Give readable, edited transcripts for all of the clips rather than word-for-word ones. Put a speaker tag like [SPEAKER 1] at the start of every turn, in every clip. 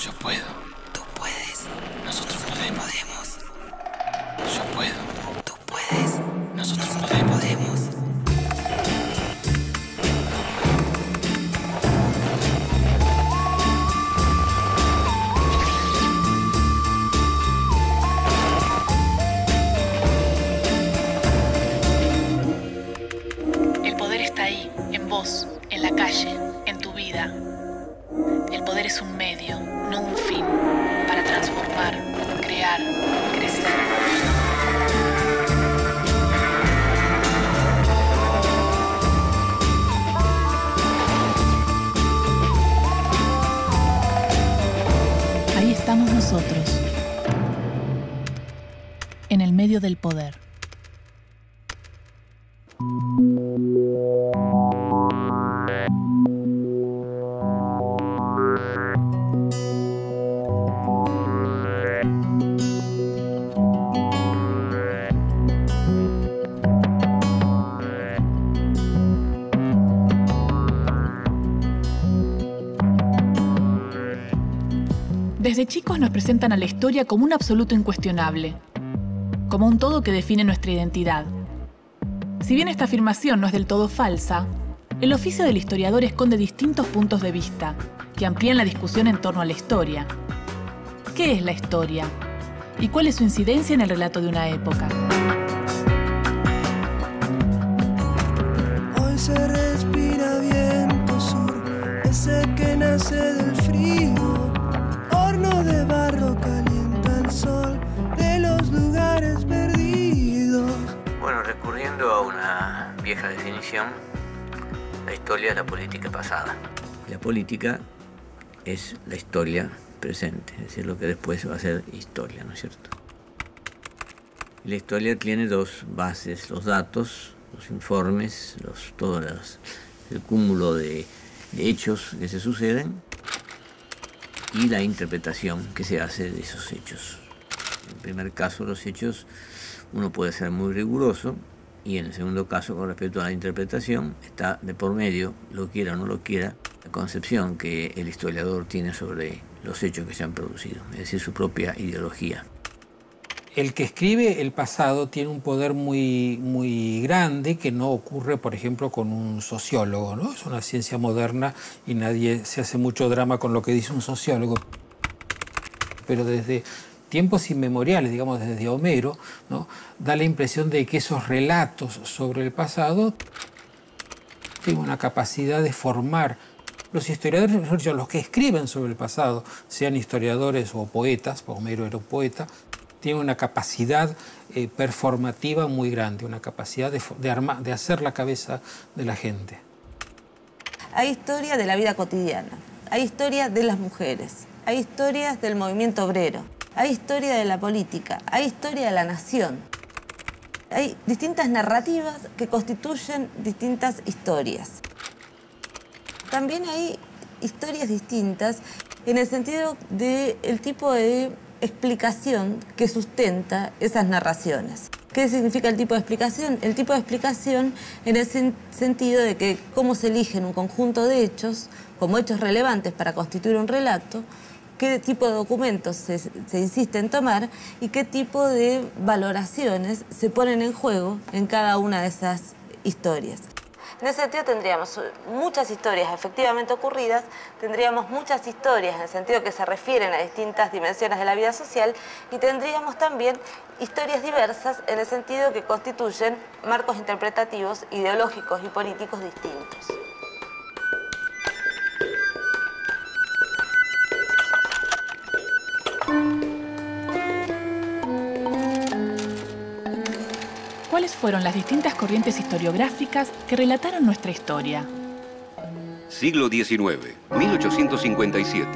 [SPEAKER 1] Yo puedo.
[SPEAKER 2] Tú puedes.
[SPEAKER 1] Nosotros podemos. Yo puedo.
[SPEAKER 2] Tú puedes.
[SPEAKER 1] Nosotros
[SPEAKER 2] podemos.
[SPEAKER 3] El poder está ahí, en vos, en la calle, en tu vida. El poder es un medio, no un fin, para transformar, crear, crecer. Ahí estamos nosotros, en el medio del poder. Desde chicos nos presentan a la historia como un absoluto incuestionable, como un todo que define nuestra identidad. Si bien esta afirmación no es del todo falsa, el oficio del historiador esconde distintos puntos de vista que amplían la discusión en torno a la historia. ¿Qué es la historia? ¿Y cuál es su incidencia en el relato de una época?
[SPEAKER 4] Hoy se respira viento sur, ese que nace del frío. Horno de barro calienta el sol de los lugares perdidos.
[SPEAKER 5] Bueno, recurriendo a una vieja definición, la historia es la política pasada. La política es la historia presente, es decir, lo que después va a ser historia, ¿no es cierto? Y la historia tiene dos bases: los datos, los informes, el cúmulo de hechos que se suceden, y la interpretación que se hace de esos hechos. En el primer caso, los hechos, uno puede ser muy riguroso, y en el segundo caso, con respecto a la interpretación, está de por medio, lo quiera o no lo quiera, la concepción que el historiador tiene sobre los hechos que se han producido, es decir, su propia ideología.
[SPEAKER 6] El que escribe el pasado tiene un poder muy grande que no ocurre, por ejemplo, con un sociólogo, ¿no? Es una ciencia moderna y nadie se hace mucho drama con lo que dice un sociólogo. Pero desde tiempos inmemoriales, digamos desde Homero, ¿no?, da la impresión de que esos relatos sobre el pasado tienen una capacidad de formar. Los historiadores, los que escriben sobre el pasado, sean historiadores o poetas, porque Homero era un poeta, tienen una capacidad performativa muy grande, una capacidad de hacer la cabeza de la gente.
[SPEAKER 7] Hay historia de la vida cotidiana, hay historia de las mujeres, hay historias del movimiento obrero, hay historia de la política, hay historia de la nación. Hay distintas narrativas que constituyen distintas historias. También hay historias distintas en el sentido del tipo de explicación que sustenta esas narraciones. ¿Qué significa el tipo de explicación? El tipo de explicación en el sentido de que cómo se eligen un conjunto de hechos como hechos relevantes para constituir un relato, qué tipo de documentos se insiste en tomar y qué tipo de valoraciones se ponen en juego en cada una de esas historias. En ese sentido tendríamos muchas historias efectivamente ocurridas, tendríamos muchas historias en el sentido que se refieren a distintas dimensiones de la vida social y tendríamos también historias diversas en el sentido que constituyen marcos interpretativos, ideológicos y políticos distintos.
[SPEAKER 3] ¿Cuáles fueron las distintas corrientes historiográficas que relataron nuestra historia?
[SPEAKER 8] Siglo XIX, 1857.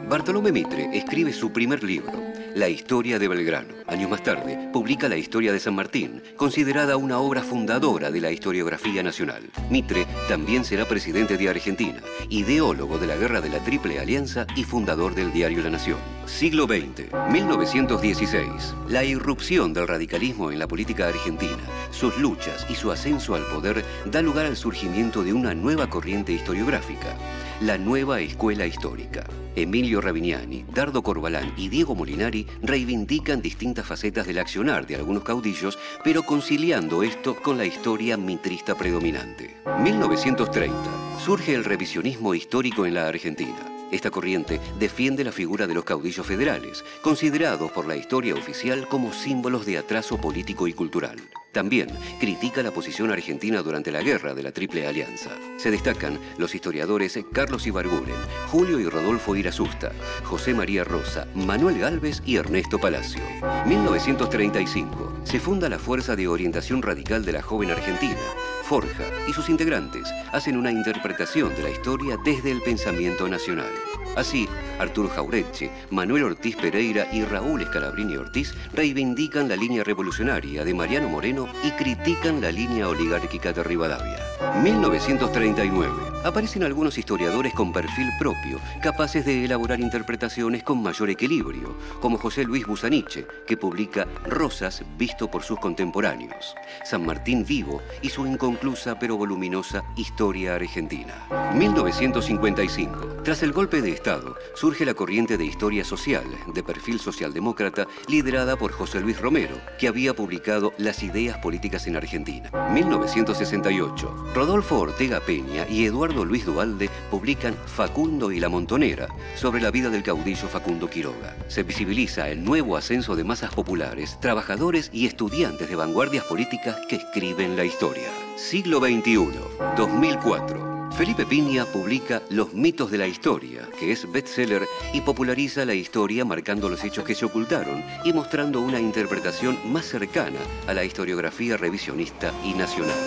[SPEAKER 8] Bartolomé Mitre escribe su primer libro, La Historia de Belgrano. Años más tarde, publica La Historia de San Martín, considerada una obra fundadora de la historiografía nacional. Mitre también será presidente de Argentina, ideólogo de la Guerra de la Triple Alianza y fundador del diario La Nación. Siglo XX, 1916. La irrupción del radicalismo en la política argentina, sus luchas y su ascenso al poder da lugar al surgimiento de una nueva corriente historiográfica, la nueva escuela histórica. Emilio Ravignani, Dardo Corbalán y Diego Molinari reivindican distintas facetas del accionar de algunos caudillos, pero conciliando esto con la historia mitrista predominante. 1930. Surge el revisionismo histórico en la Argentina. Esta corriente defiende la figura de los caudillos federales, considerados por la historia oficial como símbolos de atraso político y cultural. También critica la posición argentina durante la guerra de la Triple Alianza. Se destacan los historiadores Carlos Ibarguren, Julio y Rodolfo Irasusta, José María Rosa, Manuel Gálvez y Ernesto Palacio. 1935. Se funda la Fuerza de Orientación Radical de la Joven Argentina. Forja y sus integrantes hacen una interpretación de la historia desde el pensamiento nacional. Así, Arturo Jauretche, Manuel Ortiz Pereira y Raúl Scalabrini Ortiz reivindican la línea revolucionaria de Mariano Moreno y critican la línea oligárquica de Rivadavia. 1939. Aparecen algunos historiadores con perfil propio, capaces de elaborar interpretaciones con mayor equilibrio, como José Luis Busaniche, que publica Rosas visto por sus contemporáneos, San Martín vivo y su inconclusa pero voluminosa Historia Argentina. 1955. Tras el golpe de Estado, surge la corriente de historia social, de perfil socialdemócrata, liderada por José Luis Romero, que había publicado Las ideas políticas en Argentina. 1968. Rodolfo Ortega Peña y Eduardo Luis Duhalde publican Facundo y la Montonera, sobre la vida del caudillo Facundo Quiroga. Se visibiliza el nuevo ascenso de masas populares, trabajadores y estudiantes de vanguardias políticas que escriben la historia. Siglo XXI, 2004. Felipe Piña publica Los mitos de la historia, que es bestseller y populariza la historia marcando los hechos que se ocultaron y mostrando una interpretación más cercana a la historiografía revisionista y nacional.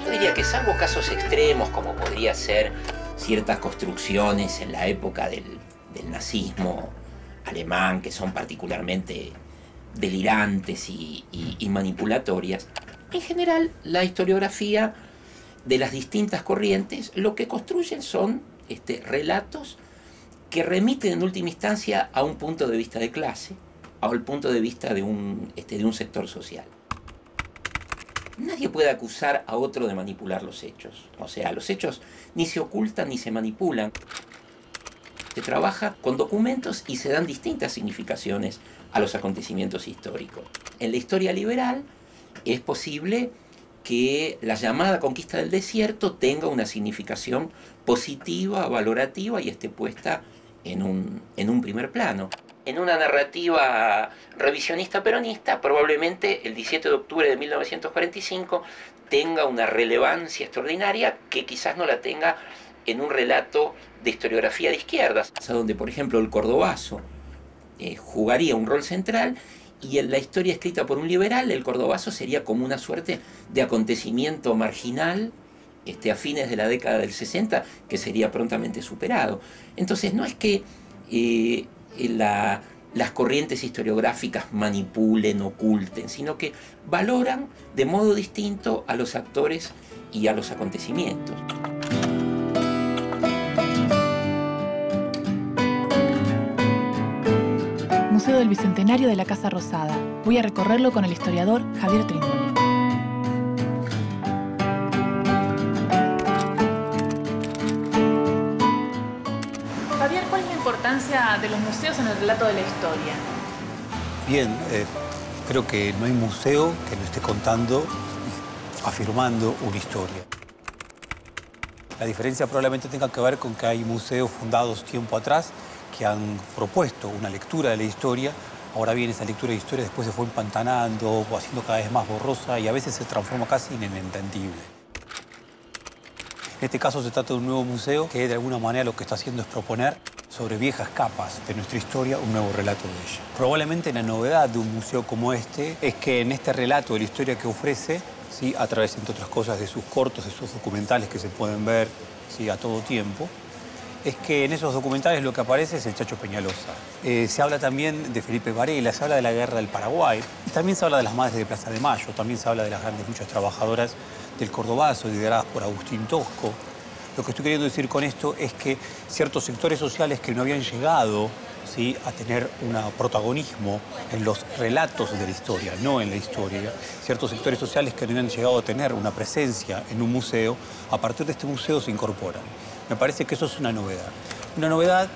[SPEAKER 9] Yo diría que salvo casos extremos, como podría ser ciertas construcciones en la época del nazismo alemán, que son particularmente delirantes y manipulatorias, en general la historiografía de las distintas corrientes lo que construyen son relatos que remiten en última instancia a un punto de vista de clase, al punto de vista de un sector social. Nadie puede acusar a otro de manipular los hechos. O sea, los hechos ni se ocultan ni se manipulan. Se trabaja con documentos y se dan distintas significaciones a los acontecimientos históricos. En la historia liberal es posible que la llamada conquista del desierto tenga una significación positiva, valorativa y esté puesta en un primer plano. En una narrativa revisionista peronista, probablemente el 17 de octubre de 1945 tenga una relevancia extraordinaria que quizás no la tenga en un relato de historiografía de izquierdas, donde, por ejemplo, el cordobazo jugaría un rol central y en la historia escrita por un liberal, el cordobazo sería como una suerte de acontecimiento marginal a fines de la década del 60 que sería prontamente superado. Entonces, no es que las corrientes historiográficas manipulen, oculten, sino que valoran de modo distinto a los actores y a los acontecimientos.
[SPEAKER 3] Museo del Bicentenario de la Casa Rosada. Voy a recorrerlo con el historiador Javier Trímboli. Javier, ¿cuál es la importancia de los museos en el relato de la historia?
[SPEAKER 10] Bien, creo que no hay museo que no esté contando, afirmando una historia. La diferencia probablemente tenga que ver con que hay museos fundados tiempo atrás que han propuesto una lectura de la historia. Ahora bien, esa lectura de historia después se fue empantanando o haciendo cada vez más borrosa y a veces se transforma casi en inentendible. En este caso se trata de un nuevo museo que de alguna manera lo que está haciendo es proponer sobre viejas capas de nuestra historia un nuevo relato de ella. Probablemente la novedad de un museo como este es que en este relato de la historia que ofrece, ¿sí?, a través, entre otras cosas, de sus cortos, de sus documentales que se pueden ver, ¿sí?, a todo tiempo, es que en esos documentales lo que aparece es el Chacho Peñalosa. Se habla también de Felipe Varela, se habla de la guerra del Paraguay, también se habla de las madres de Plaza de Mayo, también se habla de las grandes luchas trabajadoras del Cordobazo, lideradas por Agustín Tosco. Lo que estoy queriendo decir con esto es que ciertos sectores sociales que no habían llegado, ¿sí?, a tener un protagonismo en los relatos de la historia, no en la historia, ciertos sectores sociales que no habían llegado a tener una presencia en un museo, a partir de este museo se incorporan. Me parece que eso es una novedad. Una novedad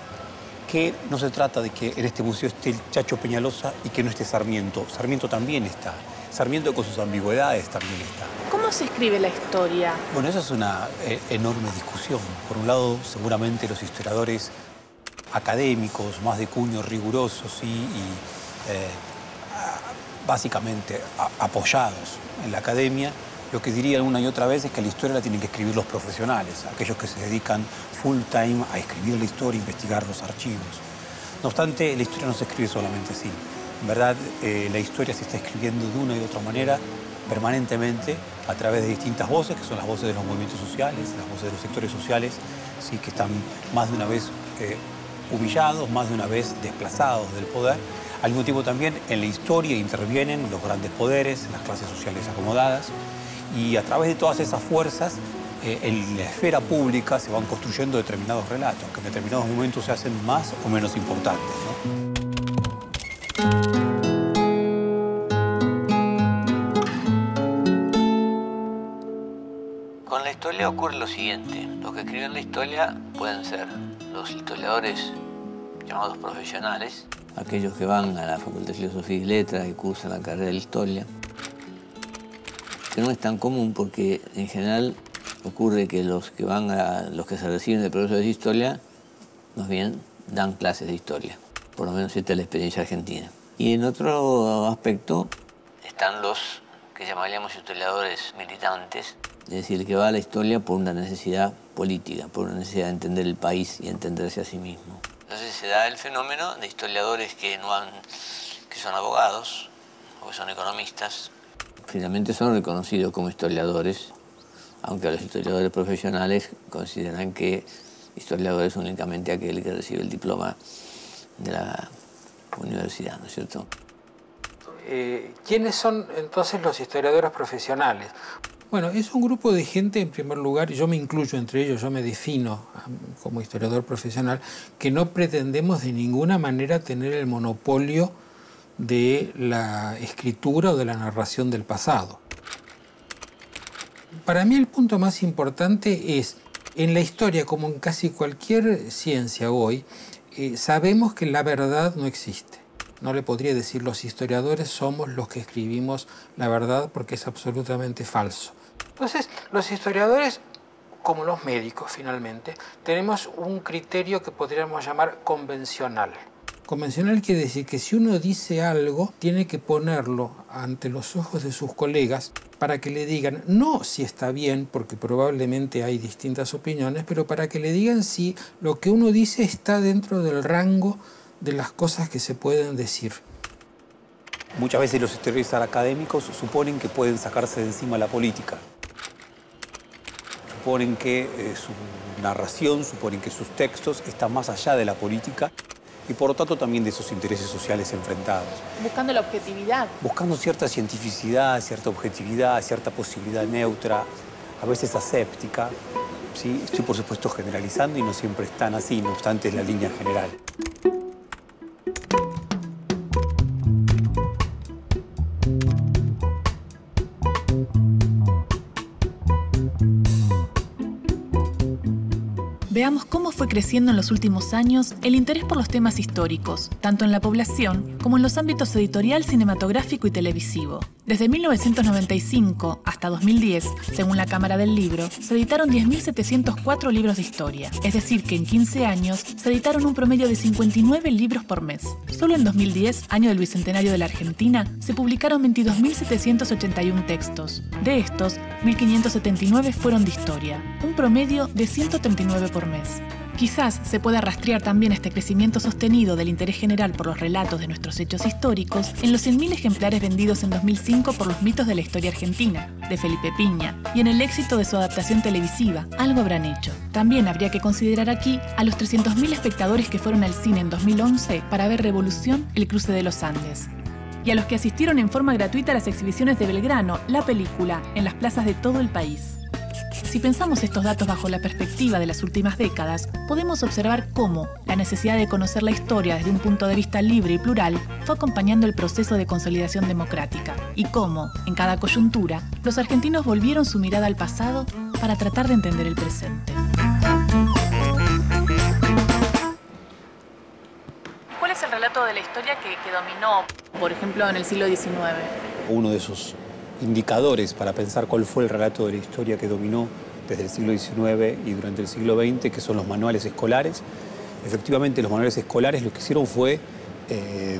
[SPEAKER 10] que no se trata de que en este museo esté el Chacho Peñalosa y que no esté Sarmiento. Sarmiento también está. Sarmiento con sus ambigüedades también está.
[SPEAKER 3] ¿Cómo se escribe la historia?
[SPEAKER 10] Bueno, esa es una enorme discusión. Por un lado, seguramente los historiadores académicos, más de cuño riguroso, ¿sí?, y básicamente apoyados en la academia, lo que dirían una y otra vez es que la historia la tienen que escribir los profesionales, aquellos que se dedican full time a escribir la historia, investigar los archivos. No obstante, la historia no se escribe solamente así. En verdad, la historia se está escribiendo de una y otra manera, permanentemente, a través de distintas voces, que son las voces de los movimientos sociales, las voces de los sectores sociales, ¿sí?, que están más de una vez humillados, más de una vez desplazados del poder. Al mismo tiempo también en la historia intervienen los grandes poderes, las clases sociales acomodadas, y a través de todas esas fuerzas, en la esfera pública se van construyendo determinados relatos, que en determinados momentos se hacen más o menos importantes, ¿no?
[SPEAKER 5] Con la historia ocurre lo siguiente. Los que escriben la historia pueden ser los historiadores llamados profesionales, aquellos que van a la Facultad de Filosofía y Letras y cursan la carrera de la historia, que no es tan común porque en general ocurre que los que se reciben de profesores de historia, más bien dan clases de historia. Por lo menos esta es la experiencia argentina. Y en otro aspecto están los que llamaríamos historiadores militantes, es decir, que va a la historia por una necesidad política, por una necesidad de entender el país y entenderse a sí mismo. Entonces se da el fenómeno de historiadores que son abogados o que son economistas. Finalmente son reconocidos como historiadores, aunque los historiadores profesionales consideran que historiador es únicamente aquel que recibe el diploma de la universidad, ¿no es cierto?
[SPEAKER 6] ¿Quiénes son entonces los historiadores profesionales? Bueno, es un grupo de gente, en primer lugar, y yo me incluyo entre ellos, yo me defino como historiador profesional, que no pretendemos de ninguna manera tener el monopolio de la escritura o de la narración del pasado. Para mí el punto más importante es, en la historia, como en casi cualquier ciencia hoy, sabemos que la verdad no existe. No le podría decir los historiadores somos los que escribimos la verdad porque es absolutamente falso. Entonces, los historiadores, como los médicos finalmente, tenemos un criterio que podríamos llamar convencional. Convencional quiere decir que si uno dice algo, tiene que ponerlo ante los ojos de sus colegas para que le digan, no si está bien, porque probablemente hay distintas opiniones, pero para que le digan si lo que uno dice está dentro del rango de las cosas que se pueden decir.
[SPEAKER 10] Muchas veces los historiadores académicos suponen que pueden sacarse de encima la política. Suponen que su narración, suponen que sus textos están más allá de la política y por lo tanto también de esos intereses sociales enfrentados.
[SPEAKER 3] Buscando la objetividad.
[SPEAKER 10] Buscando cierta cientificidad, cierta objetividad, cierta posibilidad neutra, a veces aséptica. ¿Sí? Estoy por supuesto generalizando y no siempre es tan así, no obstante es la línea general.
[SPEAKER 3] Veamos cómo fue creciendo en los últimos años el interés por los temas históricos, tanto en la población como en los ámbitos editorial, cinematográfico y televisivo. Desde 1995 hasta 2010, según la Cámara del Libro, se editaron 10.704 libros de historia, es decir que en 15 años se editaron un promedio de 59 libros por mes. Solo en 2010, año del Bicentenario de la Argentina, se publicaron 22.781 textos. De estos, 1.579 fueron de historia, un promedio de 139 por mes. Quizás se pueda rastrear también este crecimiento sostenido del interés general por los relatos de nuestros hechos históricos en los 100.000 ejemplares vendidos en 2005 por Los mitos de la historia argentina, de Felipe Piña, y en el éxito de su adaptación televisiva, Algo habrán hecho. También habría que considerar aquí a los 300.000 espectadores que fueron al cine en 2011 para ver Revolución, el cruce de los Andes. Y a los que asistieron en forma gratuita a las exhibiciones de Belgrano, la película, en las plazas de todo el país. Si pensamos estos datos bajo la perspectiva de las últimas décadas, podemos observar cómo la necesidad de conocer la historia desde un punto de vista libre y plural fue acompañando el proceso de consolidación democrática y cómo, en cada coyuntura, los argentinos volvieron su mirada al pasado para tratar de entender el presente. ¿Cuál es el relato de la historia que dominó, por ejemplo, en el siglo XIX?
[SPEAKER 10] Uno de esos indicadores para pensar cuál fue el relato de la historia que dominó desde el siglo XIX y durante el siglo XX, que son los manuales escolares. Efectivamente, los manuales escolares lo que hicieron fue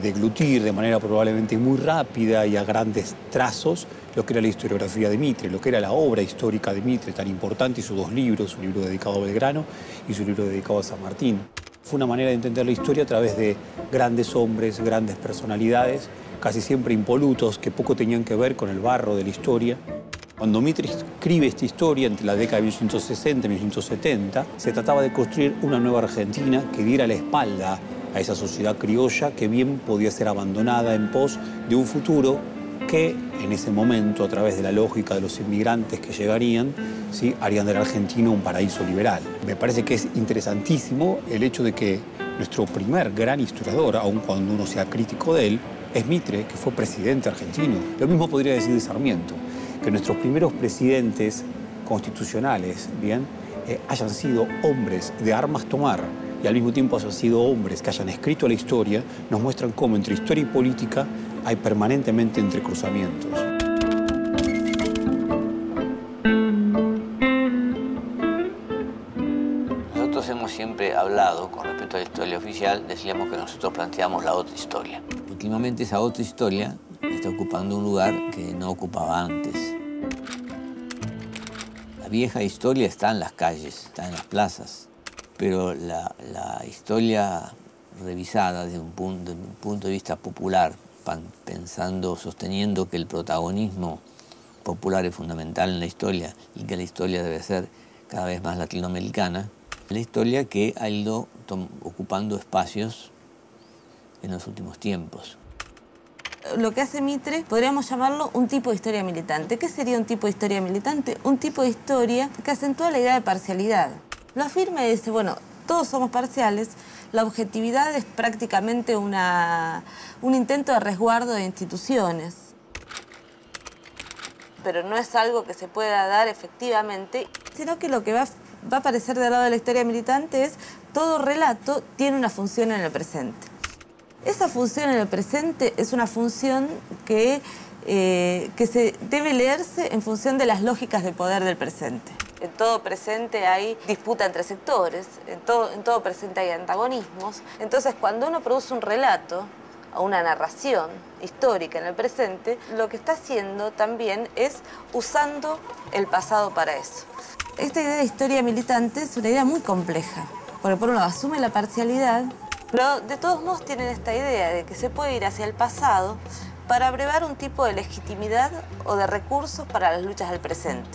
[SPEAKER 10] deglutir de manera probablemente muy rápida y a grandes trazos lo que era la historiografía de Mitre, lo que era la obra histórica de Mitre, tan importante, y sus dos libros, su libro dedicado a Belgrano y su libro dedicado a San Martín. Fue una manera de entender la historia a través de grandes hombres, grandes personalidades, casi siempre impolutos, que poco tenían que ver con el barro de la historia. Cuando Mitre escribe esta historia entre la década de 1860 y 1870, se trataba de construir una nueva Argentina que diera la espalda a esa sociedad criolla que bien podía ser abandonada en pos de un futuro que en ese momento, a través de la lógica de los inmigrantes que llegarían, ¿sí?, harían del argentino un paraíso liberal. Me parece que es interesantísimo el hecho de que nuestro primer gran historiador, aun cuando uno sea crítico de él, es Mitre, que fue presidente argentino. Lo mismo podría decir de Sarmiento, que nuestros primeros presidentes constitucionales, bien, hayan sido hombres de armas tomar y al mismo tiempo hayan sido hombres que hayan escrito la historia, nos muestran cómo entre historia y política hay permanentemente entrecruzamientos.
[SPEAKER 5] Nosotros hemos siempre hablado, con respecto a la historia oficial, decíamos que nosotros planteamos la otra historia. Últimamente esa otra historia está ocupando un lugar que no ocupaba antes. La vieja historia está en las calles, está en las plazas, pero la historia revisada desde un punto de vista popular, pensando, sosteniendo que el protagonismo popular es fundamental en la historia y que la historia debe ser cada vez más latinoamericana, la historia que ha ido ocupando espacios en los últimos tiempos.
[SPEAKER 7] Lo que hace Mitre podríamos llamarlo un tipo de historia militante. ¿Qué sería un tipo de historia militante? Un tipo de historia que acentúa la idea de parcialidad. Lo afirma y dice, bueno, todos somos parciales, la objetividad es prácticamente un intento de resguardo de instituciones. Pero no es algo que se pueda dar efectivamente, sino que lo que va a aparecer del lado de la historia militante es todo relato tiene una función en el presente. Esa función en el presente es una función que se debe leerse en función de las lógicas de poder del presente. En todo presente hay disputa entre sectores, en todo presente hay antagonismos. Entonces, cuando uno produce un relato o una narración histórica en el presente, lo que está haciendo también es usando el pasado para eso. Esta idea de historia militante es una idea muy compleja, porque por un lado asume la parcialidad, pero de todos modos tienen esta idea de que se puede ir hacia el pasado para abrevar un tipo de legitimidad o de recursos para las luchas del presente.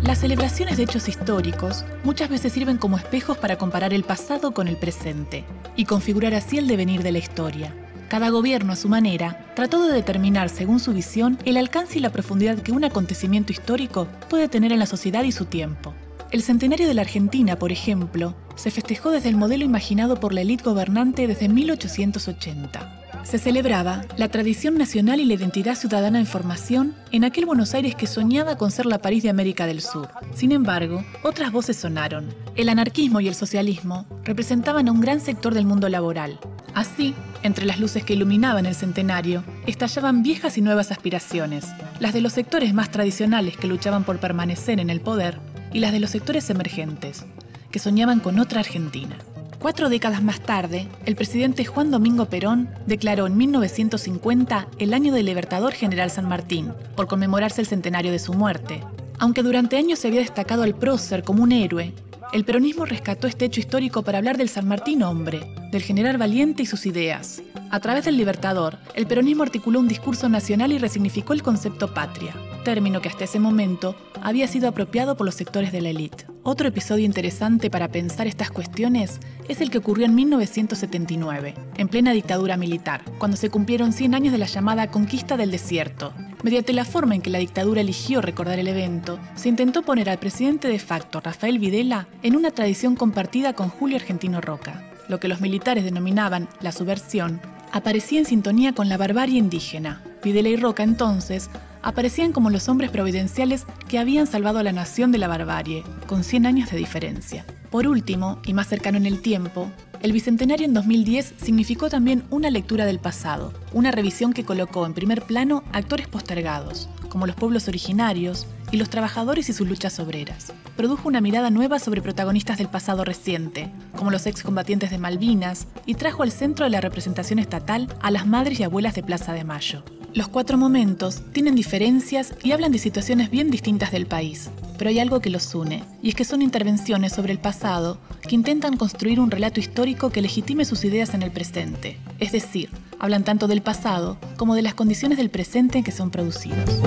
[SPEAKER 3] Las celebraciones de hechos históricos muchas veces sirven como espejos para comparar el pasado con el presente y configurar así el devenir de la historia. Cada gobierno, a su manera, trató de determinar, según su visión, el alcance y la profundidad que un acontecimiento histórico puede tener en la sociedad y su tiempo. El centenario de la Argentina, por ejemplo, se festejó desde el modelo imaginado por la élite gobernante desde 1880. Se celebraba la tradición nacional y la identidad ciudadana en formación en aquel Buenos Aires que soñaba con ser la París de América del Sur. Sin embargo, otras voces sonaron. El anarquismo y el socialismo representaban a un gran sector del mundo laboral. Así, entre las luces que iluminaban el centenario, estallaban viejas y nuevas aspiraciones, las de los sectores más tradicionales que luchaban por permanecer en el poder y las de los sectores emergentes, que soñaban con otra Argentina. 4 décadas más tarde, el presidente Juan Domingo Perón declaró en 1950 el año del Libertador General San Martín, por conmemorarse el centenario de su muerte. Aunque durante años se había destacado al prócer como un héroe, el peronismo rescató este hecho histórico para hablar del San Martín hombre, del general valiente y sus ideas. A través del Libertador, el peronismo articuló un discurso nacional y resignificó el concepto patria, término que hasta ese momento había sido apropiado por los sectores de la élite. Otro episodio interesante para pensar estas cuestiones es el que ocurrió en 1979, en plena dictadura militar, cuando se cumplieron 100 años de la llamada Conquista del Desierto. Mediante la forma en que la dictadura eligió recordar el evento, se intentó poner al presidente de facto, Rafael Videla, en una tradición compartida con Julio Argentino Roca. Lo que los militares denominaban la subversión, aparecía en sintonía con la barbarie indígena. Videla y Roca, entonces, aparecían como los hombres providenciales que habían salvado a la nación de la barbarie, con 100 años de diferencia. Por último, y más cercano en el tiempo, el Bicentenario en 2010 significó también una lectura del pasado, una revisión que colocó en primer plano actores postergados, como los pueblos originarios y los trabajadores y sus luchas obreras. Produjo una mirada nueva sobre protagonistas del pasado reciente, como los excombatientes de Malvinas, y trajo al centro de la representación estatal a las madres y abuelas de Plaza de Mayo. Los 4 momentos tienen diferencias y hablan de situaciones bien distintas del país, pero hay algo que los une, y es que son intervenciones sobre el pasado que intentan construir un relato histórico que legitime sus ideas en el presente. Es decir, hablan tanto del pasado como de las condiciones del presente en que son producidos.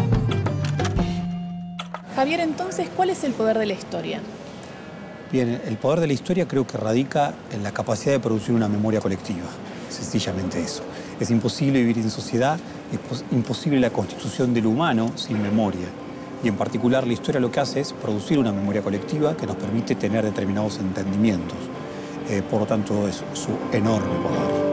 [SPEAKER 3] Javier, entonces, ¿cuál es el poder de la historia?
[SPEAKER 10] Bien, el poder de la historia creo que radica en la capacidad de producir una memoria colectiva. Sencillamente eso. Es imposible vivir en sociedad, es imposible la constitución del humano sin memoria. Y en particular la historia lo que hace es producir una memoria colectiva que nos permite tener determinados entendimientos. Por lo tanto, es su enorme poder.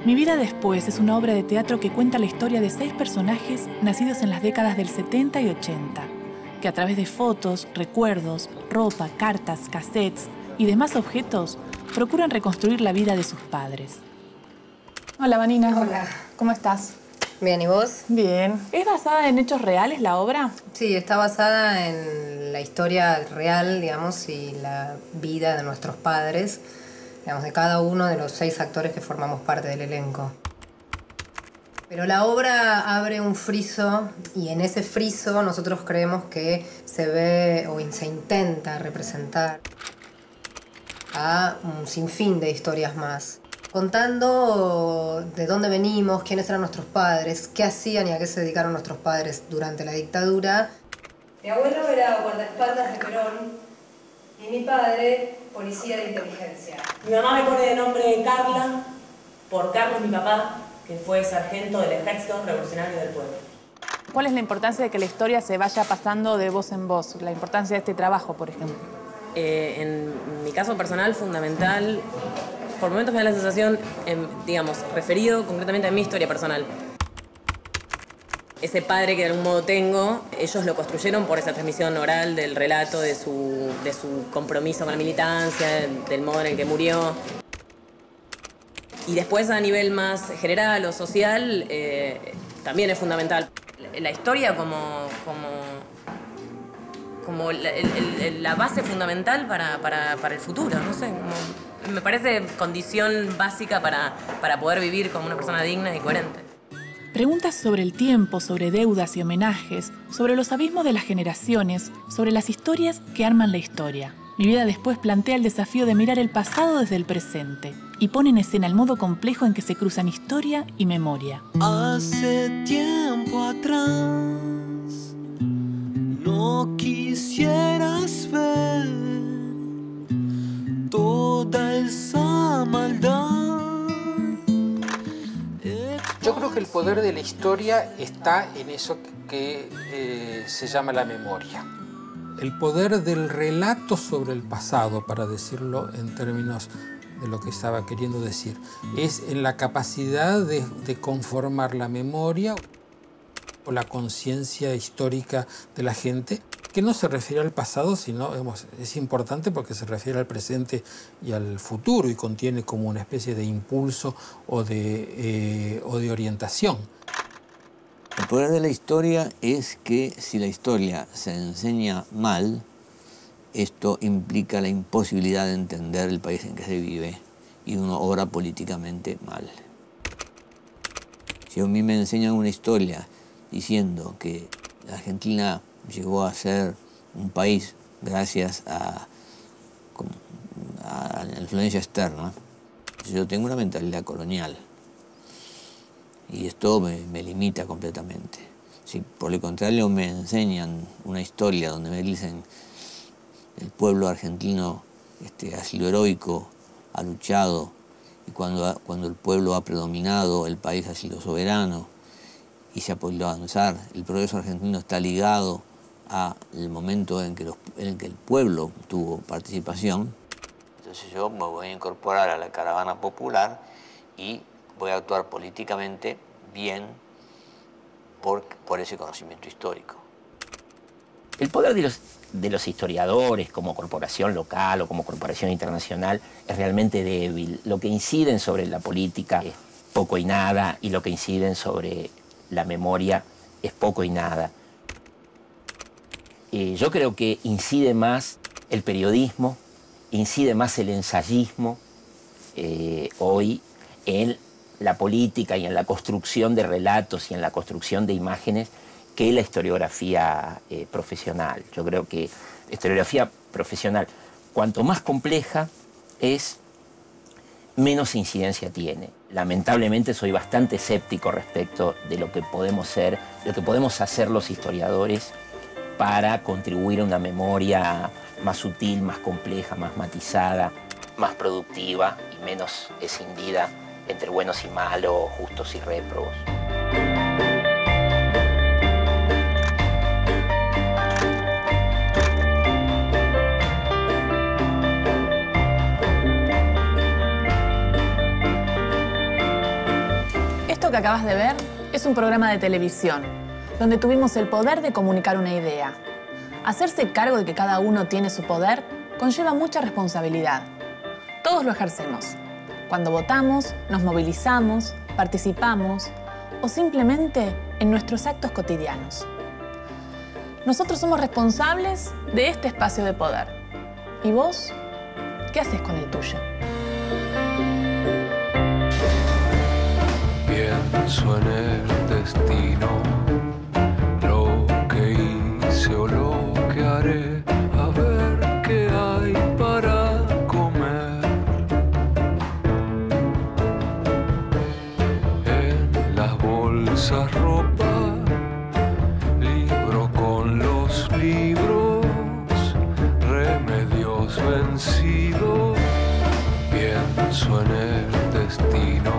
[SPEAKER 3] Mi vida después es una obra de teatro que cuenta la historia de 6 personajes nacidos en las décadas del 70 y 80, que a través de fotos, recuerdos, ropa, cartas, cassettes y demás objetos procuran reconstruir la vida de sus padres. Hola, Vanina.
[SPEAKER 11] Hola.
[SPEAKER 3] ¿Cómo estás?
[SPEAKER 11] Bien, ¿y vos?
[SPEAKER 3] Bien. ¿Es basada en hechos reales la obra?
[SPEAKER 11] Sí, está basada en la historia real, digamos, y la vida de nuestros padres, digamos, de cada uno de los 6 actores que formamos parte del elenco. Pero la obra abre un friso y en ese friso nosotros creemos que se ve o se intenta representar a un sinfín de historias más, contando de dónde venimos, quiénes eran nuestros padres, qué hacían y a qué se dedicaron nuestros padres durante la dictadura. Mi abuelo era guardaespaldas de Perón y mi padre, policía de inteligencia.
[SPEAKER 12] Mi mamá me pone de nombre Carla por Carlos, mi papá, que fue sargento del Ejército Revolucionario del Pueblo.
[SPEAKER 3] ¿Cuál es la importancia de que la historia se vaya pasando de voz en voz? La importancia de este trabajo, por ejemplo.
[SPEAKER 12] En mi caso personal, fundamental, por momentos me da la sensación, digamos, referido concretamente a mi historia personal. Ese padre que de algún modo tengo, ellos lo construyeron por esa transmisión oral del relato, de su compromiso con la militancia, del modo en el que murió. Y después, a nivel más general o social, también es fundamental. La historia como la base fundamental para el futuro, no sé. Me parece condición básica para poder vivir como una persona digna y coherente.
[SPEAKER 3] Preguntas sobre el tiempo, sobre deudas y homenajes, sobre los abismos de las generaciones, sobre las historias que arman la historia. Mi vida después plantea el desafío de mirar el pasado desde el presente y pone en escena el modo complejo en que se cruzan historia y memoria.
[SPEAKER 4] Hace tiempo atrás no quisieras ver toda esa maldad.
[SPEAKER 6] Yo creo que el poder de la historia está en eso que se llama la memoria. El poder del relato sobre el pasado, para decirlo en términos de lo que estaba queriendo decir, es en la capacidad de conformar la memoria o la conciencia histórica de la gente, que no se refiere al pasado, sino, digamos, es importante porque se refiere al presente y al futuro y contiene como una especie de impulso o de orientación.
[SPEAKER 5] El poder de la historia es que si la historia se enseña mal, esto implica la imposibilidad de entender el país en que se vive y uno obra políticamente mal. Si a mí me enseñan una historia diciendo que la Argentina llegó a ser un país gracias a la influencia externa, yo tengo una mentalidad colonial. Y esto me limita completamente. Si por el contrario me enseñan una historia donde me dicen el pueblo argentino ha sido heroico, ha luchado, y cuando el pueblo ha predominado, el país ha sido soberano y se ha podido avanzar, el progreso argentino está ligado al momento en que el pueblo tuvo participación. Entonces yo me voy a incorporar a la caravana popular y voy a actuar políticamente bien por ese conocimiento histórico.
[SPEAKER 9] El poder de los historiadores como corporación local o como corporación internacional es realmente débil. Lo que inciden sobre la política es poco y nada, y lo que inciden sobre la memoria es poco y nada. Yo creo que incide más el periodismo, incide más el ensayismo hoy en la política y en la construcción de relatos y en la construcción de imágenes que la historiografía profesional. Yo creo que la historiografía profesional, cuanto más compleja es, menos incidencia tiene. Lamentablemente soy bastante escéptico respecto de lo que podemos ser, lo que podemos hacer los historiadores para contribuir a una memoria más sutil, más compleja, más matizada, más productiva y menos escindida entre buenos y malos, justos y réprobos.
[SPEAKER 3] Esto que acabas de ver es un programa de televisión, donde tuvimos el poder de comunicar una idea. Hacerse cargo de que cada uno tiene su poder conlleva mucha responsabilidad. Todos lo ejercemos. Cuando votamos, nos movilizamos, participamos o simplemente en nuestros actos cotidianos. Nosotros somos responsables de este espacio de poder. ¿Y vos? ¿Qué haces con el tuyo?
[SPEAKER 13] Pienso en el destino, lo que hice o lo que haré, a ver qué hay para comer. En las bolsas ropa, libro con los libros, remedios vencidos. Pienso en el destino,